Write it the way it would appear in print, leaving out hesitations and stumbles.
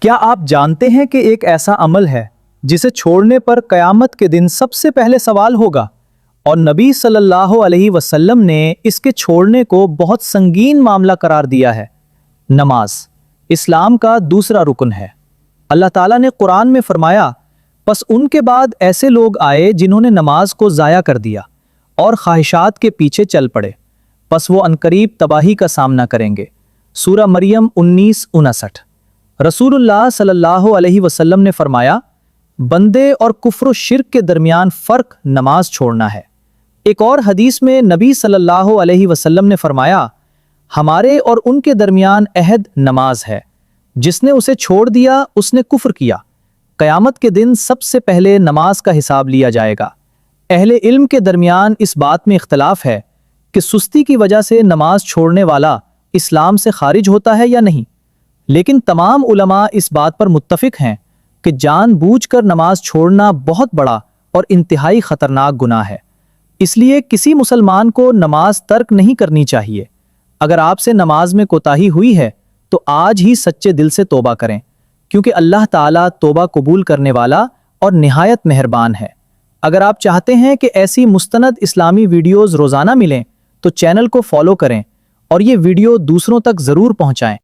کیا آپ جانتے ہیں کہ ایک ایسا عمل ہے جسے چھوڑنے پر قیامت کے دن سب سے پہلے سوال ہوگا، اور نبی صلی اللہ علیہ وسلم نے اس کے چھوڑنے کو بہت سنگین معاملہ قرار دیا ہے۔ نماز اسلام کا دوسرا رکن ہے۔ اللہ تعالیٰ نے قرآن میں فرمایا، پس ان کے بعد ایسے لوگ آئے جنہوں نے نماز کو ضائع کر دیا اور خواہشات کے پیچھے چل پڑے، پس وہ عنقریب تباہی کا سامنا کریں گے۔ سورہ مریم 19:59۔ رسول اللہ صلی اللہ علیہ وسلم نے فرمایا، بندے اور کفر و شرک کے درمیان فرق نماز چھوڑنا ہے۔ ایک اور حدیث میں نبی صلی اللہ علیہ وسلم نے فرمایا، ہمارے اور ان کے درمیان عہد نماز ہے، جس نے اسے چھوڑ دیا اس نے کفر کیا۔ قیامت کے دن سب سے پہلے نماز کا حساب لیا جائے گا۔ اہل علم کے درمیان اس بات میں اختلاف ہے کہ سستی کی وجہ سے نماز چھوڑنے والا اسلام سے خارج ہوتا ہے یا نہیں، لیکن تمام علماء اس بات پر متفق ہیں کہ جان بوجھ کر نماز چھوڑنا بہت بڑا اور انتہائی خطرناک گناہ ہے۔ اس لیے کسی مسلمان کو نماز ترک نہیں کرنی چاہیے۔ اگر آپ سے نماز میں کوتاہی ہوئی ہے تو آج ہی سچے دل سے توبہ کریں، کیونکہ اللہ تعالیٰ توبہ قبول کرنے والا اور نہایت مہربان ہے۔ اگر آپ چاہتے ہیں کہ ایسی مستند اسلامی ویڈیوز روزانہ ملیں تو چینل کو فالو کریں اور یہ ویڈیو دوسروں تک ضرور پہنچائیں۔